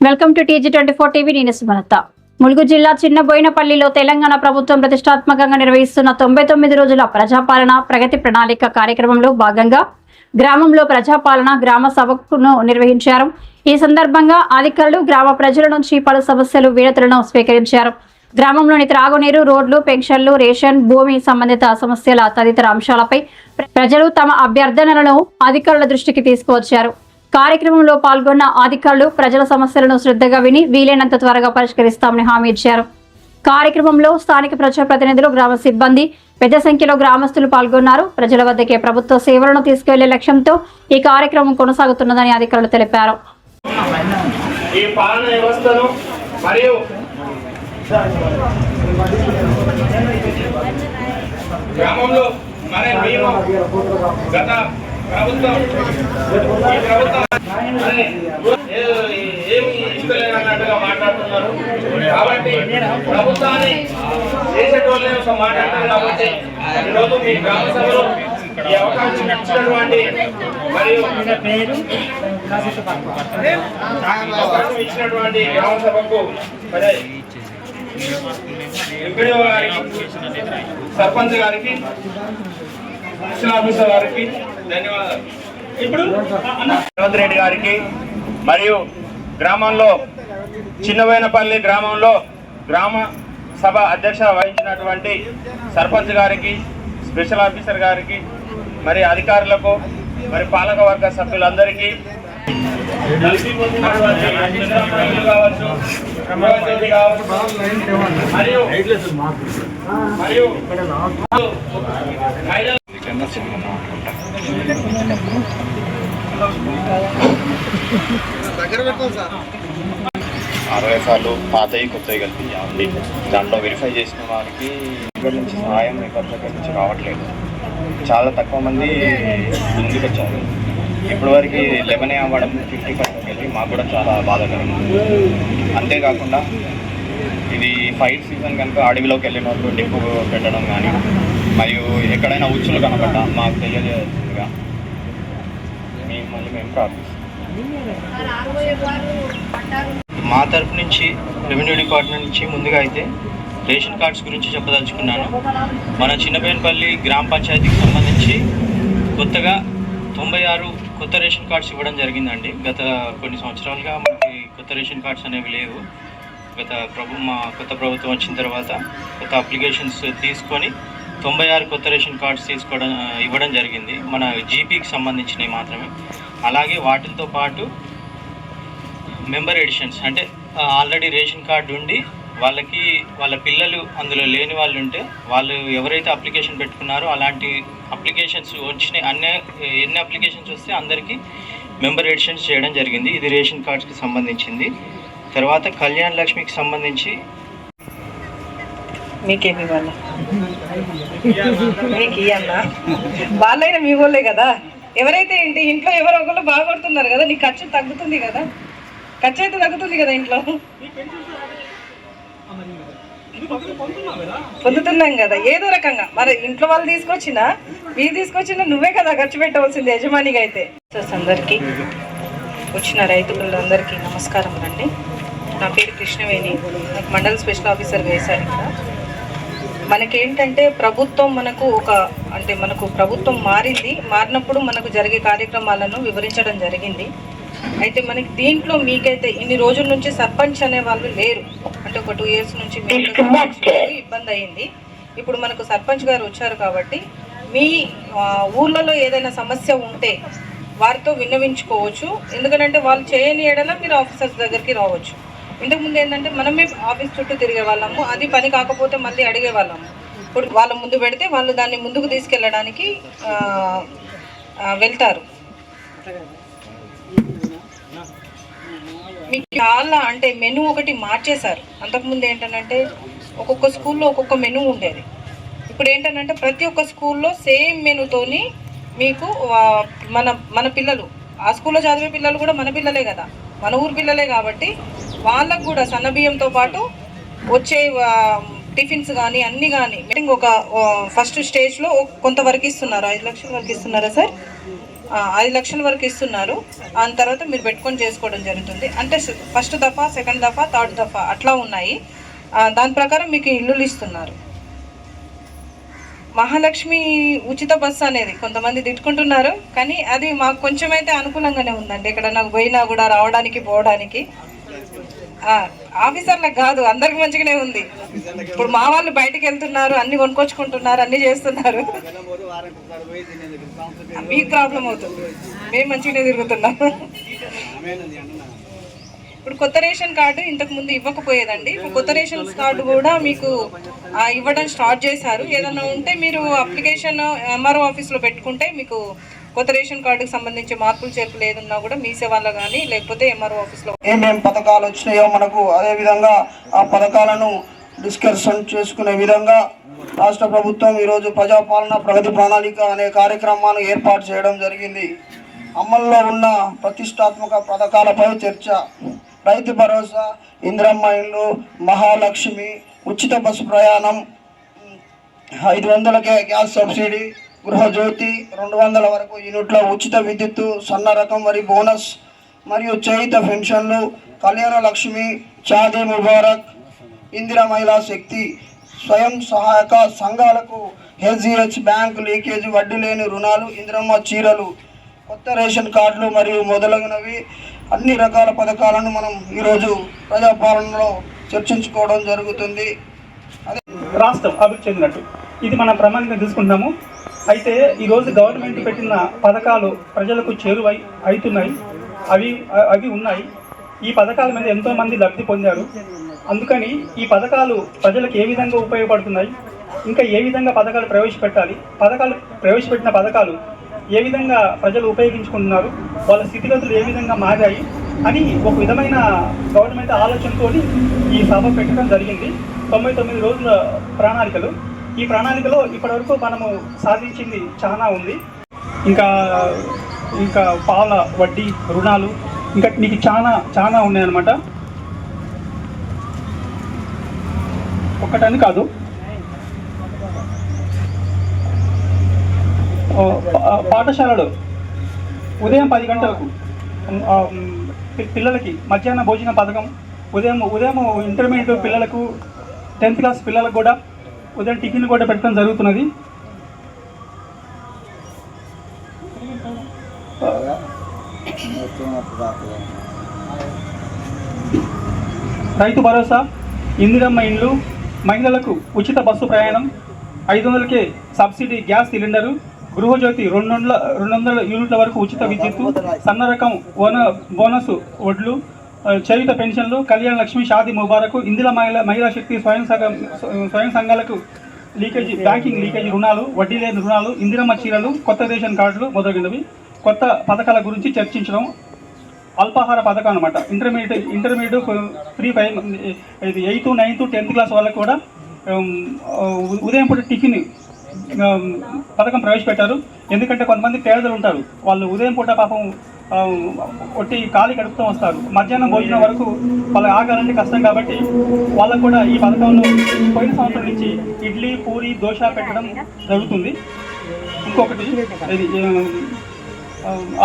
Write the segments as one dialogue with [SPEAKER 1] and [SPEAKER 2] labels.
[SPEAKER 1] Welcome to TG24 TV. నేను సుమలత. ములుగు జిల్లా చిన్నబోయినపల్లిలో తెలంగాణ ప్రభుత్వం ప్రతిష్టాత్మకంగా నిర్వహిస్తున్న 99 రోజుల ప్రజాపాలన ప్రగతి ప్రణాళిక కార్యక్రమంలో భాగంగా గ్రామంలో ప్రజాపాలన గ్రామ సభను నిర్వహించారు. ఈ సందర్భంగా అధికారులు గ్రామ ప్రజల నుంచి పలు సమస్యలు వినతులను స్వీకరించారు. గ్రామంలోని త్రాగునీరు, రోడ్లు, పెన్షన్లు, రేషన్, భూమి సంబంధిత సమస్యల తదితర అంశాలపై ప్రజలు తమ అభ్యర్థనలను అధికారుల దృష్టికి తీసుకువచ్చారు. కార్యక్రమంలో పాల్గొన్న అధికారులు ప్రజల సమస్యలను శ్రద్ధగా విని వీలైనంత త్వరగా పరిష్కరిస్తామని హామీ ఇచ్చారు. కార్యక్రమంలో స్థానిక ప్రజాప్రతినిధులు, గ్రామ సిబ్బంది పెద్ద సంఖ్యలో గ్రామస్తులు పాల్గొన్నారు. ప్రజల వద్దకే ప్రభుత్వ సేవలను తీసుకువెళ్లే లక్ష్యంతో ఈ కార్యక్రమం కొనసాగుతున్నదని అధికారులు తెలిపారు.
[SPEAKER 2] ఈ పాలన వ్యవస్థను మరియు గ్రామంలో మేము గత ప్రభుత్వం ఈ ప్రభుత్వం ఏమి ఇష్టలేనట్టుగా మాట్లాడుతున్నారు. కాబట్టి ప్రభుత్వాన్ని చేసేటోళ్ళే ఒక మాట్లాడతారు. కాబట్టి ఈరోజు మీ గ్రామ సభలో ఈ అవకాశం ఇచ్చినటువంటి మరియు అవకాశం ఇచ్చినటువంటి గ్రామ సభకు మరి ఎంపీడీఓ గారికి, సర్పంచ్ గారికి, ఎలక్షన్ ఆఫీసర్ గారికి ధన్యవాదాలు. ఇప్పుడు రేవంత్ రెడ్డి గారికి మరియు గ్రామంలో చిన్నబోయినపల్లి గ్రామంలో గ్రామ సభ అధ్యక్ష వహించినటువంటి సర్పంచ్ గారికి, స్పెషల్ ఆఫీసర్ గారికి, మరి అధికారులకు, మరి పాలక వర్గ సభ్యులందరికీ కావచ్చు, మరియు
[SPEAKER 3] అరవై సార్లు పాతవి కొత్తవి కలిపి ఉంది. దాంట్లో వెరిఫై చేసిన వారికి ఇక్కడ నుంచి సహాయం ఎవరి దగ్గర నుంచి రావట్లేదు. చాలా తక్కువ మంది ముందుకు వచ్చారు. ఇప్పటి వరకు 11 అవ్వడం 50% వెళ్ళి మాకు కూడా చాలా బాధాకరంగా ఉంది. అంతేకాకుండా ఇది ఫైర్ సీజన్ కనుక అడవిలోకి వెళ్ళిన వాళ్ళు డిప్పు పెట్టడం కానీ, మరియు ఎక్కడైనా ఉచ్చులు కనబడ్డా మాకు తెలియజేయగా మేము ప్రార్థిస్తాం. మా తరపు నుంచి రెవెన్యూ డిపార్ట్మెంట్ నుంచి ముందుగా అయితే రేషన్ కార్డ్స్ గురించి చెప్పదలుచుకున్నాను. మన చిన్నబోయినపల్లి గ్రామ పంచాయతీకి సంబంధించి కొత్తగా 96 కొత్త రేషన్ కార్డ్స్ ఇవ్వడం జరిగిందండి. గత కొన్ని సంవత్సరాలుగా మనకి కొత్త రేషన్ కార్డ్స్ అనేవి లేవు. మా కొత్త ప్రభుత్వం వచ్చిన తర్వాత కొత్త అప్లికేషన్స్ తీసుకొని 96 కొత్త రేషన్ కార్డ్స్ ఇవ్వడం జరిగింది. మన జీపీకి సంబంధించినవి మాత్రమే. అలాగే వాటితో పాటు మెంబర్ ఎడిషన్స్, అంటే ఆల్రెడీ రేషన్ కార్డు ఉండి వాళ్ళకి వాళ్ళ పిల్లలు అందులో లేని వాళ్ళు ఉంటే వాళ్ళు ఎవరైతే అప్లికేషన్ పెట్టుకున్నారో అలాంటి అప్లికేషన్స్ వచ్చినాయి. ఎన్ని అప్లికేషన్స్ వస్తే అందరికీ మెంబర్ ఎడిషన్స్ చేయడం జరిగింది. ఇది రేషన్ కార్డ్స్కి సంబంధించింది. తర్వాత కళ్యాణ్ లక్ష్మికి సంబంధించి
[SPEAKER 4] మీకేమి ఇవ్వాలి, మీకు ఇవ్వన్నా వాళ్ళైనా మీ వాళ్ళే కదా. ఎవరైతే ఇంట్లో ఎవరో ఒకళ్ళు బాగుపడుతున్నారు కదా, నీకు ఖర్చు తగ్గుతుంది కదా, ఖర్చు అయితే తగ్గుతుంది కదా. ఇంట్లో పొందుతున్నాం కదా ఏదో రకంగా. మరి ఇంట్లో వాళ్ళు తీసుకొచ్చినా మీరు తీసుకొచ్చినా నువ్వే కదా ఖర్చు పెట్టవలసింది యజమానిగా అయితే. అందరికీ వచ్చిన రైతులందరికీ నమస్కారం అండి. నా పేరు కృష్ణవేణి. నాకు మండల స్పెషల్ ఆఫీసర్గా వేశారు ఇక్కడ. మనకేంటంటే ప్రభుత్వం మనకు ప్రభుత్వం మారినప్పుడు మనకు జరిగే కార్యక్రమాలను వివరించడం జరిగింది. అయితే మనకి దీంట్లో మీకైతే ఇన్ని రోజుల నుంచి సర్పంచ్ అనే వాళ్ళు లేరు. అంటే ఒక 2 years నుంచి ఇబ్బంది అయింది. ఇప్పుడు మనకు సర్పంచ్ గారు వచ్చారు కాబట్టి మీ ఊర్లలో ఏదైనా సమస్య ఉంటే వారితో విన్నవించుకోవచ్చు. ఎందుకంటే వాళ్ళు చేయని ఎడల మీరు ఆఫీసర్స్ దగ్గరికి రావచ్చు. ఇంతకుముందు ఏంటంటే మనమే ఆఫీస్ చుట్టూ తిరిగే వాళ్ళము, అది పని కాకపోతే మళ్ళీ అడిగే వాళ్ళము. ఇప్పుడు వాళ్ళ ముందు పెడితే వాళ్ళు దాన్ని ముందుకు తీసుకెళ్ళడానికి వెళ్తారు. మీకు చాలా అంటే మెనూ ఒకటి మార్చేశారు. అంతకుముందు ఏంటంటే ఒక్కొక్క స్కూల్లో ఒక్కొక్క మెనూ ఉండేది. ఇప్పుడు ఏంటంటే ప్రతి ఒక్క స్కూల్లో సేమ్ మెనూతోని మీకు మన పిల్లలు ఆ స్కూల్లో చదివే పిల్లలు కూడా మన పిల్లలే కదా, మన ఊరు పిల్లలే. కాబట్టి వాళ్ళకు కూడా సన్నబియ్యంతో పాటు వచ్చే టిఫిన్స్ కానీ అన్నీ కానీ ఒక ఫస్ట్ స్టేజ్లో కొంతవరకు ఇస్తున్నారు. 5 లక్షల వరకు ఇస్తున్నారా సార్? 5 లక్షల వరకు ఇస్తున్నారు. ఆ తర్వాత మీరు పెట్టుకొని చేసుకోవడం జరుగుతుంది. అంటే ఫస్ట్ దఫా, సెకండ్ దఫా, థర్డ్ దఫా అట్లా ఉన్నాయి. దాని ప్రకారం మీకు ఇల్లులు ఇస్తున్నారు. మహాలక్ష్మి ఉచిత బస్సు అనేది కొంతమంది తిట్టుకుంటున్నారు, కానీ అది మాకు కొంచెం అయితే అనుకూలంగానే ఉందండి. ఇక్కడ నాకు పోయినా కూడా రావడానికి పోవడానికి ఆఫీసర్లకు కాదు, అందరికి మంచిగానే ఉంది. ఇప్పుడు మా వాళ్ళు బయటికి వెళ్తున్నారు, అన్ని కొనుక్కొచ్చుకుంటున్నారు, అన్ని చేస్తున్నారు. మీకు ప్రాబ్లం అవుతుంది, మేము మంచిగానే తిరుగుతున్నాము. ఇప్పుడు కొత్త రేషన్ కార్డు ఇంతకు ముందు ఇవ్వకపోయేదండి. ఇప్పుడు కొత్త రేషన్ కార్డు కూడా మీకు ఇవ్వడం స్టార్ట్ చేశారు. ఏదైనా ఉంటే మీరు అప్లికేషన్ ఎంఆర్ఓ ఆఫీస్లో పెట్టుకుంటే మీకు కొత్త రేషన్ కార్డుకి సంబంధించి మార్పులు చేర్పులు ఏదన్నా కూడా మీ సేవల్లో కానీ లేకపోతే ఎంఆర్ఓ ఆఫీస్లో
[SPEAKER 5] ఏమేమి పథకాలు వచ్చినాయో మనకు అదేవిధంగా ఆ పథకాలను డిస్కషన్ చేసుకునే విధంగా రాష్ట్ర ప్రభుత్వం ఈరోజు ప్రజాపాలన ప్రగతి ప్రణాళిక అనే కార్యక్రమాన్ని ఏర్పాటు చేయడం జరిగింది. అమల్లో ఉన్న ప్రతిష్టాత్మక పథకాలపై చర్చ, రైతు భరోసా, ఇందిరమ్మ ఇల్లు, మహాలక్ష్మి, ఉచిత బస్సు ప్రయాణం, 500కే గ్యాస్ సబ్సిడీ, గృహజ్యోతి, 200 వరకు యూనిట్ల ఉచిత విద్యుత్తు, సన్న రకం వరి బోనస్ మరియు చేయుత పెన్షన్లు, కళ్యాణ లక్ష్మి, షాదీ ముబారక్, ఇందిరా మహిళా శక్తి, స్వయం సహాయక సంఘాలకు హెచ్జిహెచ్ బ్యాంకు లీకేజీ వడ్డీ లేని రుణాలు, ఇందిరమ్మ చీరలు, కొత్త రేషన్ కార్డులు మరియు మొదలగునవి అన్ని రకాల పథకాలను మనం ఈరోజు ప్రజాపాలనలో చర్చించుకోవడం జరుగుతుంది. అదే
[SPEAKER 6] రాష్ట్రం అభివృద్ధి చెందినట్టు ఇది మనం ప్రమాణంగా తీసుకుంటున్నాము. అయితే ఈరోజు గవర్నమెంట్ పెట్టిన పథకాలు ప్రజలకు చేరువై అవుతున్నాయి, అవి ఉన్నాయి. ఈ పథకాల మీద ఎంతోమంది లబ్ధి పొందారు. అందుకని ఈ పథకాలు ప్రజలకు ఏ విధంగా ఉపయోగపడుతున్నాయి, ఇంకా ఏ విధంగా పథకాలు ప్రవేశపెట్టిన పథకాలు ఏ విధంగా ప్రజలు ఉపయోగించుకుంటున్నారు, వాళ్ళ స్థితిగతులు ఏ విధంగా మారాయి అని ఒక విధమైన గవర్నమెంట్ ఆలోచనతో ఈ సభ పెట్టడం జరిగింది. 99 రోజుల ప్రణాళికలు. ఈ ప్రణాళికలో ఇప్పటివరకు మనము సాధించింది చాలా ఉంది. ఇంకా పాల వడ్డీ రుణాలు ఇంకా మీకు చాలా ఉన్నాయన్నమాట. ఒక్కటని కాదు, పాఠశాలలు ఉదయం 10 గంటలకు పిల్లలకి మధ్యాహ్న భోజన పథకం, ఉదయం ఇంటర్మీడియట్ పిల్లలకు 10th క్లాస్ పిల్లలకు కూడా ఉదయం టిఫిన్ కూడా పెట్టడం జరుగుతున్నది. రైతు భరోసా, ఇందిరమ్మ ఇండ్లు, మహిళలకు ఉచిత బస్సు ప్రయాణం, 500కే సబ్సిడీ గ్యాస్ సిలిండరు, గృహజ్యోతి, 200 యూనిట్ల వరకు ఉచిత విద్యుత్తు, సన్న రకం బోనస్ వడ్లు, చేయుత పెన్షన్లు, కళ్యాణ లక్ష్మి, షాదీ ముబారకు, ఇందిరా మహిళా శక్తి, స్వయం సంఘాలకు బ్యాంకింగ్ లీకేజీ రుణాలు, వడ్డీ లేని రుణాలు, ఇందిరమ్మ చీరలు, కొత్త రేషన్ కార్డులు మొదలైనవి. కొత్త పథకాల గురించి చర్చించడం. అల్పాహార పథకం అనమాట. Intermediate free 8th, 9th, 10th class వాళ్ళకు కూడా ఉదయం పూట టిఫిన్ పథకం ప్రవేశపెట్టారు. ఎందుకంటే కొంతమంది పేదలు ఉంటారు, వాళ్ళు ఉదయం పూట పాపం ఒట్టి ఖాళీ గడుపుతూ వస్తారు. మధ్యాహ్నం భోజనం వరకు వాళ్ళకి ఆగాలంటే కష్టం కాబట్టి వాళ్ళకు కూడా ఈ పథకంలో పోయిన సంవత్సరం నుంచి ఇడ్లీ, పూరి, దోశ పెట్టడం జరుగుతుంది. ఇంకొకటి ఇది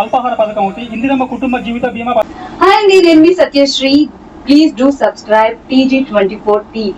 [SPEAKER 6] అల్పాహార పథకం ఒకటి, ఇందిరమ్మ కుటుంబ జీవిత బీమా.
[SPEAKER 7] హాయ్ అండి, నేను మీ Satyasri. Please do subscribe TG24 TV.